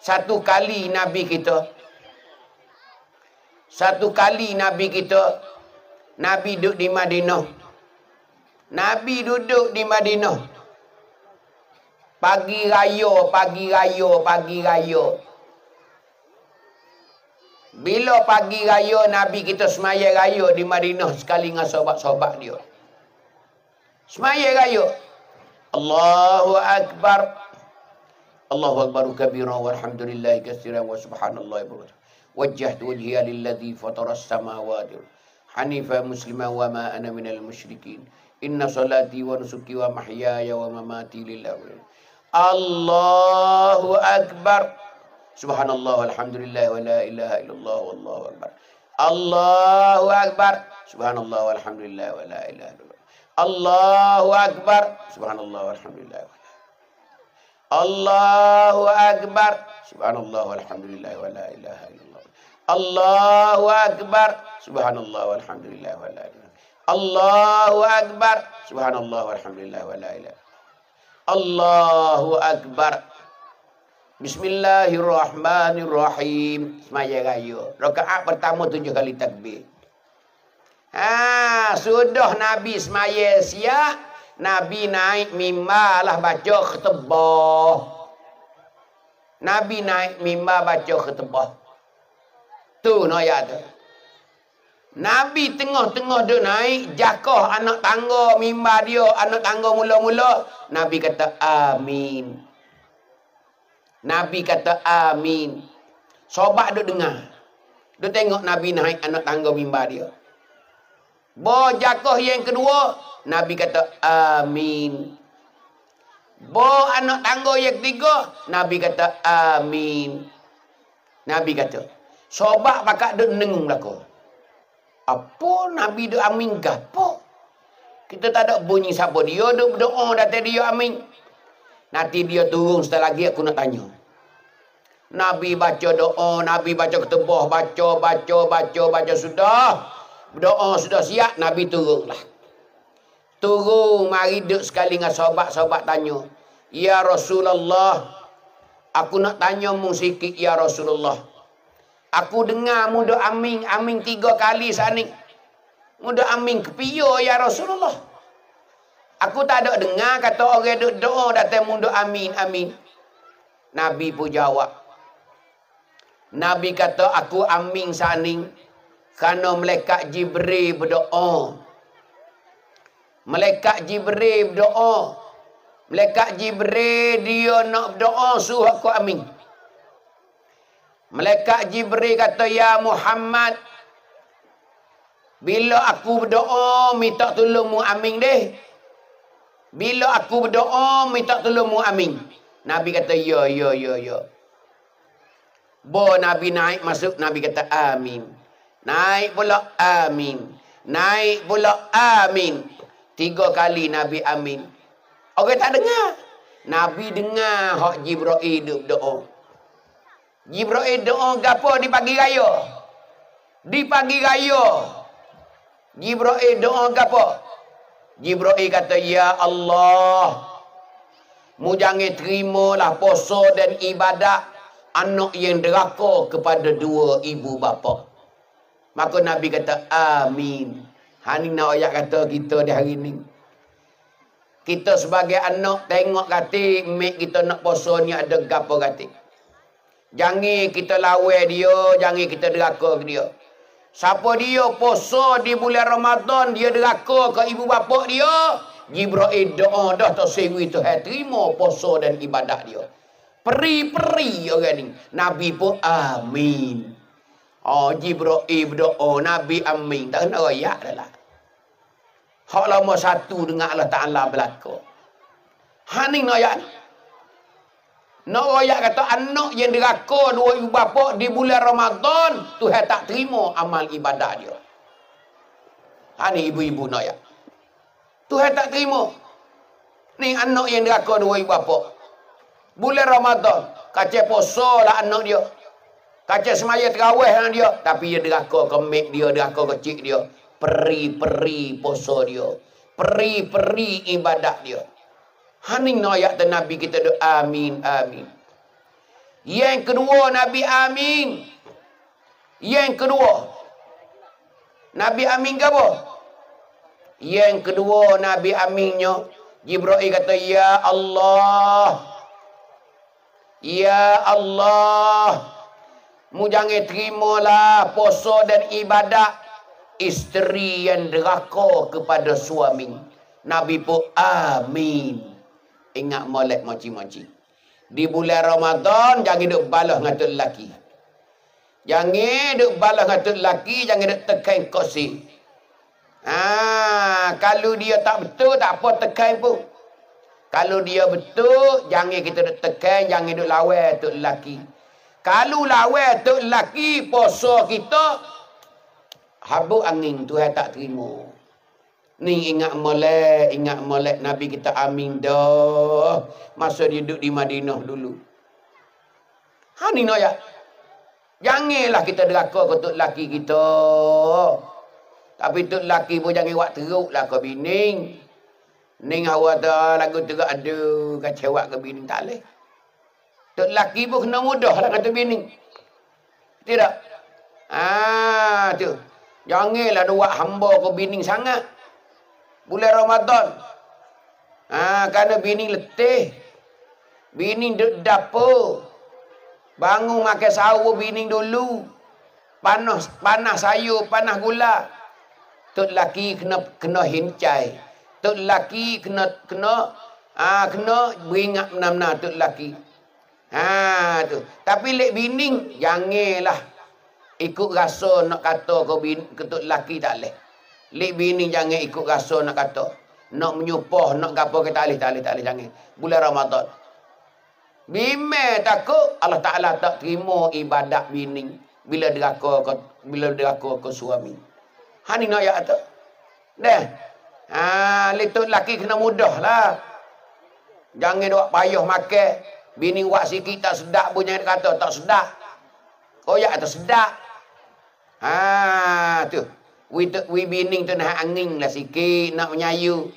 Satu kali Nabi kita, Nabi duduk di Madinah. Nabi duduk di Madinah. Pagi raya. Bila pagi raya, Nabi kita semaya raya di Madinah sekali dengan sahabat-sahabat dia. Semaya raya. Allahu Akbar. Allahu Akbar kabira walhamdulillahi katsiran wa subhanallahi wa bihamdihi. Wajjahtu wajhiya lilladzi fataras samawati hanifa musliman wa ma ana minal musyrikin. Inna salati wa nusuki wa mahyaya wa mamati lillahi. Allahu Akbar. Subhanallah walhamdulillah wa la ilaha illallah wallahu akbar. Allahu Akbar. Subhanallah walhamdulillah wa la ilaha illallah. Allahu Akbar. Subhanallah walhamdulillah. Allahu Akbar. Subhanallah walhamdulillah wa la ilaha illallah. Allahu Akbar. Subhanallah walhamdulillah wa la ilaha. Allahu Akbar. Subhanallah walhamdulillah wa la ilaha. Allahu Akbar. Bismillahirrahmanirrahim. Semaya raya. Rakaat pertama 7 kali takbir. Sudah Nabi semaya siap, Nabi naik mimbar lah baca khutbah. Nabi naik mimbar baca khutbah. Tu ayat tu. Nabi tengah-tengah dia naik, jakah anak tangga mimbar dia, anak tangga mula-mula, Nabi kata amin. Nabi kata amin. Sahabat duk dengar. Dia tengok Nabi naik anak tangga mimbar dia. Jakah yang kedua, Nabi kata amin. Anak tangga yang ketiga, Nabi kata amin. Nabi kata, sahabat pakak duk nengung belaka. Apa Nabi duk amin ke apa? Kita tak ada bunyi siapa dia duk berdoa datang dia amin. Nanti dia turun setelah lagi aku nak tanya. Nabi baca doa, Nabi baca ketubah, baca sudah. Berdoa sudah siap, Nabi turunlah. Turun, mari duduk sekali dengan sahabat-sahabat tanya. Ya Rasulullah, aku nak tanya mu sikit ya Rasulullah. Aku dengar mu duk amin 3 kali sani. Mu duk amin kepiyo ya Rasulullah. Aku tak ada dengar kata orang duk doa datang mu duk amin. Nabi pun jawab. Nabi kata aku amin sani kerana malaikat Jibril berdoa. Malaikat Jibril berdoa. Malaikat Jibril dia nak berdoa suruh aku amin. Malaikat Jibril kata ya Muhammad, bila aku berdoa minta tolong mu amin deh. Bila aku berdoa minta tolong mu amin. Nabi kata ya. Nabi naik masuk, Nabi kata amin. Naik pula amin. Naik pula amin. 3 kali Nabi amin. Orang tak dengar. Nabi dengar hak Jibril doa. Jibril doa gapo di pagi raya? Di pagi raya. Jibril doa gapo? Jibril kata ya Allah, mu jangan terimalah puasa dan ibadat anak yang deraka kepada 2 ibu bapa. Maka Nabi kata amin. Hani nak ayat kata kita di hari ni. Kita sebagai anak tengok kata mek kita nak puasa ni ada gapo kata. Jangan kita lawan dia, jangan kita deraka ke dia. Siapa dia puasa di bulan Ramadan dia deraka ke ibu bapa dia, Jibril doa dah tak sewi Tuhan terima puasa dan ibadat dia. Peri-peri orang ni. Nabi pun amin. Jibril berdoa, Nabi amin. Tak kena royak dah lah. Hak lama satu dengan Allah Ta'ala berlaku. Hani nak royak ni. Nak royak kata anak yang diraka 2 ibu bapa di bulan Ramadan, Tuhan tak terima amal ibadat dia. Hani ibu-ibu nak royak. Tuhan tak terima. Ni anak yang diraka 2 ibu bapa. Bulan Ramadan, kacau puasa lah anak dia. Kacau semaya terawih dengan dia. Tapi dia deraka ke mek dia, deraka ke cik dia. Peri-peri puasa dia. Peri-peri ibadat dia. Haning ayat Nabi kita doa amin, amin. Yang kedua Nabi amin. Yang kedua Nabi amin ke apa? Yang kedua Nabi aminnya Jibril kata, Ya Allah, Ya Allah, mu jangan terimalah puasa dan ibadat isteri yang deraka kepada suami. Nabi pun amin. Ingat molek moci-moci. Di bulan Ramadan jangan duk balas dengan tok lelaki. Jangan duk balas dengan tok lelaki, jangan duk tekan kosi. Kalau dia tak betul, tak apa tekan pun. Kalau dia betul, jangan kita duk tekan, jangan duk lawan tok lelaki. Kalau lawan tok lelaki, puasa kita habuk angin, Tuhan tak terima. Ni ingat molek Nabi kita amin dah. Masa dia duduk di Madinah dulu. Ni nak ya. Janganlah kita deraka ke tok lelaki kita. Tapi tok lelaki pun jangan buat teruk lah ke bini. Ning awak dah lagu teruk aduh kecewa ke bini tak leh. Tok lelaki pun kena mudah lah kata bini. Tidak? Tu. Janganlah buat hamba ke bini sangat. Bulan Ramadan. Kerana bini letih. Bini duduk dapur. Bangun makan sahur bini dulu. Panas sayur, panas gula. Tok lelaki kena hincai. Tok lelaki kena beringat benar-benar tok lelaki. Tu. Tapi lek bini janganlah ikut rasa nak kata ke tok lelaki tak leh. Lek bini jangan ikut rasa nak kata. Nak menyupah, nak gapo ke tak leh jangan. Bulan Ramadan. Bime takut Allah Ta'ala tak terima ibadat bini bila deraka ke suami. Ni nak ayat tu. Dah. Letuk lelaki kena mudah lah. Jangan buat payah makan. Bini buat sikit tak sedap pun jangan kata tak sedap. Koyak tak sedap. Tu. We bini tu nak angin lah sikit, nak menyayu.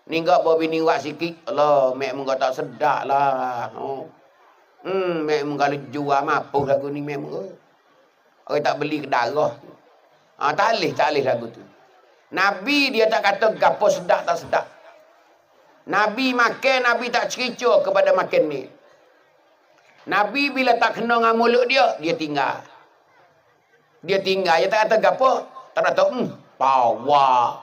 Ni enggak bawa bini buat sikit. Allah, mek mengko tak sedap lah. Mek mengko kalau jual mapuh lagu ni mek mengko. Orang tak beli ke darah. Tak boleh lagu tu. Nabi dia tak kata gapo sedap tak sedap. Nabi makan, Nabi tak cericur kepada makan ni. Nabi bila tak kena dengan mulut dia tinggal. Dia tak kata gapo, tak kata bawa.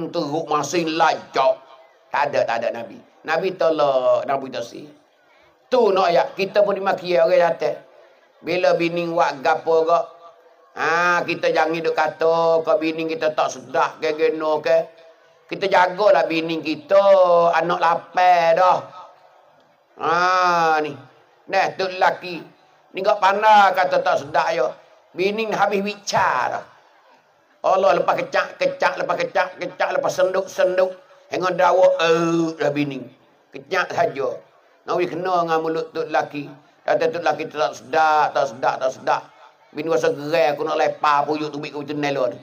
Teruk masin lajak. Tak ada Nabi. Nabi tolak, Nabi tasi. Tu nak ayat kita pun dimaki orang atas. Bila bini buat gapo ke, kita jangan duk kata ke bini kita tak sedap ke geno ke. Kita jagalah bini kita, anak lapar dah. Ni. Nah, tu lelaki. Ni gak pandai kata tak sedap yo. Bini habis bicara. Allah lepas kecak, lepas senduk. Hingga dawa dah bini. Kecak saja. Nawi kena dengan mulut tu lelaki. Kata tu lelaki tak sedap. Bini rasa gerai aku nak lepas puyuk tubik aku tenel.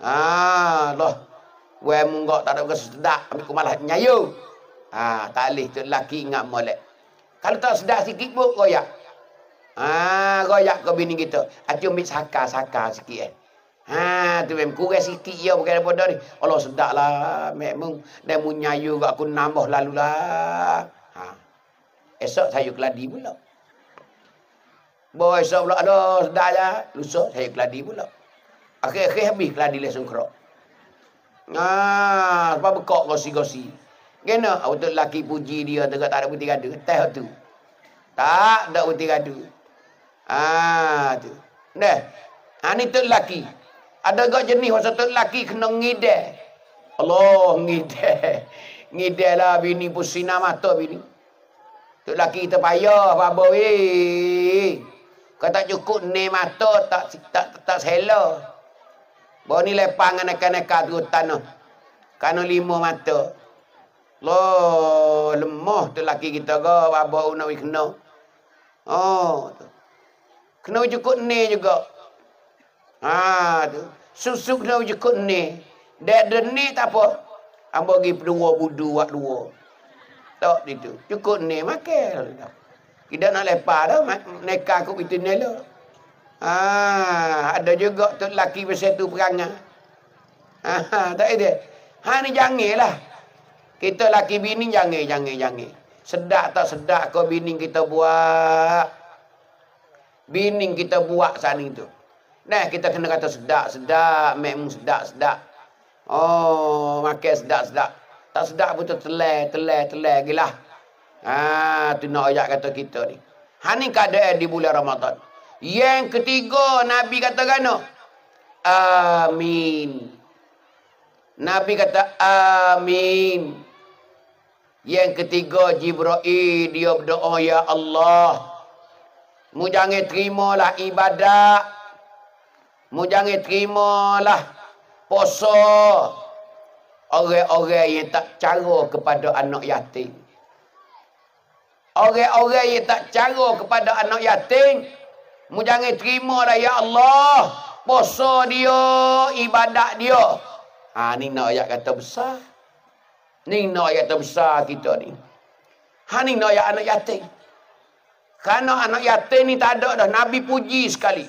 Allah. Weh munggak tak ada rasa sedap. Ambil aku malah nyayu. Tak boleh tu lelaki ingat molek. Kalau tak sedap sikit pun goyak. Goyak ke bini kita. Acum ambil sakar sikit tu memang kurang sikit ya bukan daripada ni. Allah sedap lah. Memang dia mu nyayu kat aku nambah lalu lah. Esok saya keladi pula. Boy esok pula ada sedap je. Lusa saya keladi pula. Akhir-akhir habis keladi lesung kerok. Sebab bekok gosi-gosi. Kena untuk lelaki puji dia tegak tak ada putih gadu. Teh tu. Tak ada putih gadu. Tu. Dah. Ni tu lelaki. Ada gak jenis masa tu lelaki kena ngideh. Allah ngideh. Ngideh lah bini pusina mata bini. Tu lelaki kita payah apa weh. Kau tak cukup ni mata tak sela. Bawa ni lepang anak-anak tu tanah. Kena 5 mata. Loh, lemah tu lelaki kita ke apa nak kena. Tu. Kena cukup ni juga. Tu. Susu kena cukup ni. Dek ni tak apa. Ambo pergi 2 budu buat 2. Tak itu. Cukup ni makan. Kita nak lepas dah. Nekah aku itu nela. Ada juga tu lelaki pasal tu perangai. Tak ada. Ni janganlah. Kita laki bini jangan. Sedap tak sedap kau bini kita buat. Bini kita buat sana tu. Nah, kita kena kata sedap. Memang sedap. Oh, makan sedap. Tak sedap pun tu telah gilah. Tu nak ayat kata kita ni. Ni keadaan di bulan Ramadan. Yang ketiga, Nabi kata kano? Amin. Nabi kata amin. Yang ketiga, Jibril dia berdoa, ya Allah, mu jangan terimalah ibadat, mu jangan terimalah puasa orang-orang yang tak cara kepada anak yatim. Orang-orang yang tak cara kepada anak yatim, mu jangan terimalah ya Allah puasa dia, ibadat dia. Ni nak ayat kata besar. Ni nak ayat terbesar kita ni. Ni nak ayat anak yatim. Kerana anak yatim ni tak ada dah. Nabi puji sekali.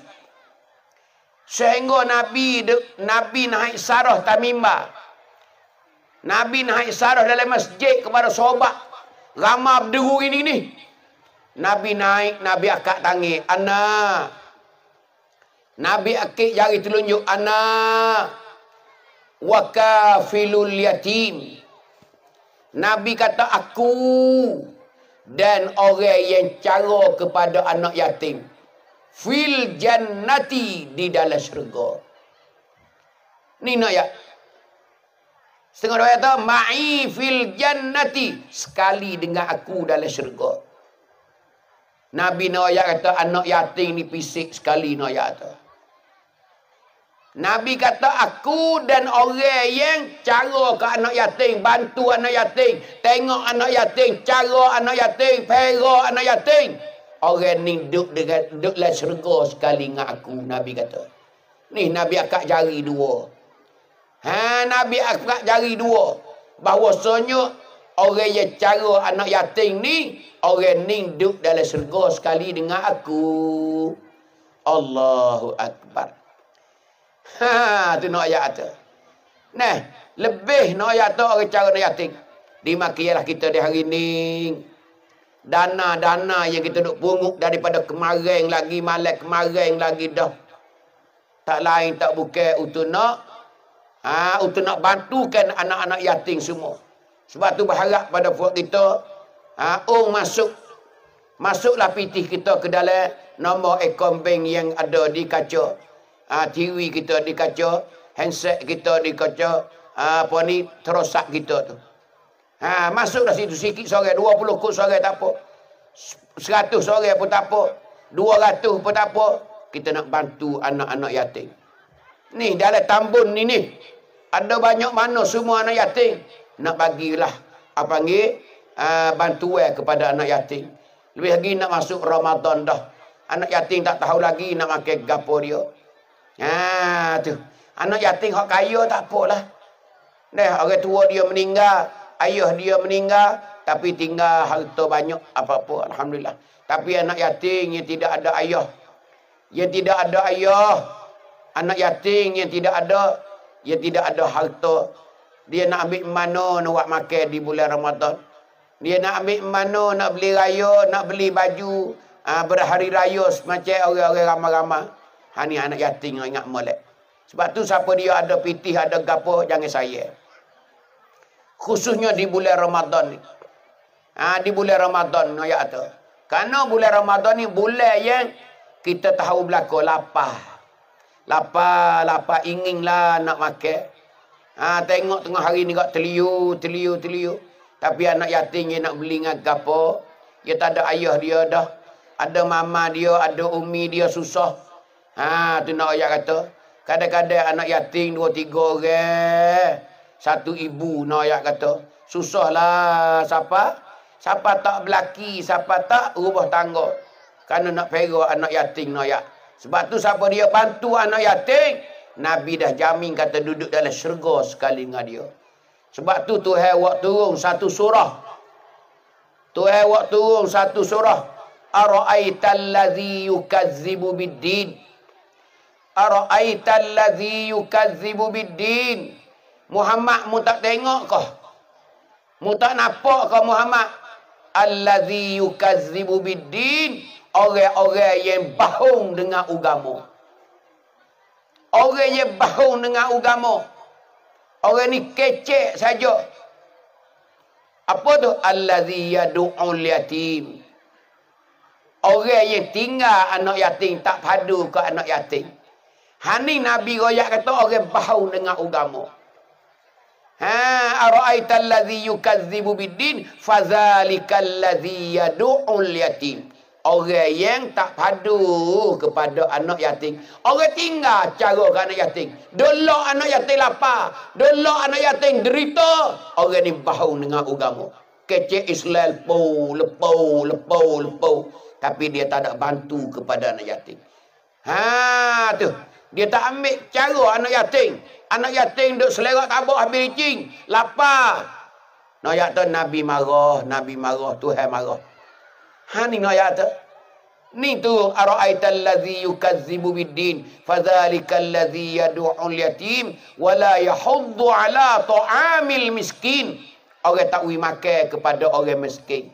Sehingga Nabi naik sarah tamimah. Nabi naik sarah dalam masjid kepada sahabat. Ramai berderu ini ni. Nabi naik, Nabi akak tangan. Anak. Nabi akik jari telunjuk. Anak. Wakafilul yatim. Nabi kata aku dan orang yang cara kepada anak yatim fil jannati, di dalam syurga. Ni nak ya. Setengah doa kata ma'i fil jannati, sekali dengan aku dalam syurga. Nabi nak kata anak yatim ni pisik sekali nak kata. Nabi kata aku dan orang yang cara ke anak yatim, bantu anak yatim, tengok anak yatim, cara anak yatim, perak anak yatim. Orang ni duduk dalam syurga sekali dengan aku, Nabi kata. Ni Nabi akak jari dua. Nabi akak jari dua. Bahawasanya orang yang cara anak yatim ni, orang ni duduk dalam syurga sekali dengan aku. Allahu Akbar. Tu nak ayat tu. Nah, lebih nak ayat tu orang cara nak yatim. Dimakilah kita di hari ni. Dana-dana yang kita duk pungut daripada kemarin lagi, malam kemarin lagi dah. Tak lain tak bukan untuk nak bantukan anak-anak yatim semua. Sebab tu berharap pada puak kita, masuklah pitih kita ke dalam nombor akaun bank yang ada di kaca. TV kita di kaca, handset kita di kaca, terosak kita tu. Masuklah situ sikit sore, 20 kut sore tak apa. 100 sore pun tak apa. 200 pun tak apa. Kita nak bantu anak-anak yatim. Ni dalam Tambun ni. Ada banyak mana semua anak yatim. Nak bagilah bantuan kepada anak yatim. Lebih lagi nak masuk Ramadan dah. Anak yatim tak tahu lagi nak makan gapo dia. Tu. Anak yatim hak kaya tak apalah. Orang tua dia meninggal, ayah dia meninggal, tapi tinggal harta banyak apa-apa, alhamdulillah. Tapi anak yatim yang tidak ada ayah, anak yatim yang tidak ada harta, dia nak ambil mana nak buat makan di bulan Ramadan. Dia nak ambil mana nak beli raya, nak beli baju berhari raya macam orang-orang ramai-ramai. Ni anak yatim yang ingat molek. Sebab tu siapa dia ada pitih, ada gapo, jangan sayang. Khususnya di bulan Ramadan ni. Di bulan Ramadan ayat tu. Karena bulan Ramadan ni bulan yang kita tahu berlaku lapar. Lapar inginlah nak makan. Tengok tengah hari ni kak teliu. Tapi anak yatim yang nak beli dengan gapo, dia tak ada ayah dia dah. Ada mama dia, ada umi dia susah. Tu nak ayat kata. Kadang-kadang anak yatim 2-3 orang. Satu ibu nak ayat kata. Susahlah siapa tak belaki, siapa tak rumah tangga. Kerana nak perak anak yatim nak ayat. Sebab tu siapa dia bantu anak yatim, Nabi dah jamin kata duduk dalam syurga sekali dengan dia. Sebab tu Tuhan buat turun satu surah. Ara'aital ladzi yukazzibu biddin. Ara'aital ladzi yukazzibu biddin. Muhammad, mu tak tengok kah? Mu tak nampak kah Muhammad? Alladzi yukazzibu biddin. Orang-orang yang bohong dengan agama. Orang yang bohong dengan agama. Orang ni kecek saja. Apa tu? Allazi yad'ul yatim. Orang yang tinggal anak yatim, tak padu ke anak yatim. Hani Nabi royak kata orang bohong dengan agama. Ara'aital ladzi yukazzibu biddin fadzalikal ladzi yad'ul yatim. Orang yang tak padu kepada anak yatim. Orang tinggal cara ke anak yatim. Dolok anak yatim lapar. Dolok anak yatim derita. Orang ni bohong dengan agama. Kecek Islam lepau. Tapi dia tak ada bantu kepada anak yatim. Tu. Dia tak ambil cara anak yatim. Anak yatim duk selerak tabak habis licin. Lapar. Noyak tu Nabi marah, Tuhan marah. Ni noyak tu. Ni tu ara'aital ladzi yukazzibu biddin fadzalikal ladzi yad'ul yatim wa la yahuddu ala ta'amil miskin. Orang tak ui makan kepada orang miskin.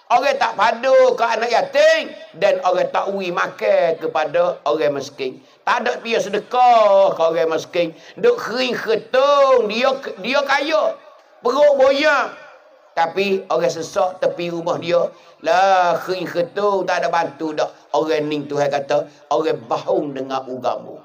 Orang tak padu ke anak yatim dan orang tak ui makan kepada orang miskin. Tak ada pia sedekah ke orang miskin. Duk kering ketung, dia kaya. Perut boyak. Tapi orang sesak tepi rumah dia. Lah kering ketung, tak ada bantu dak. Orang ni Tuhan kata, orang bohong dengan agama.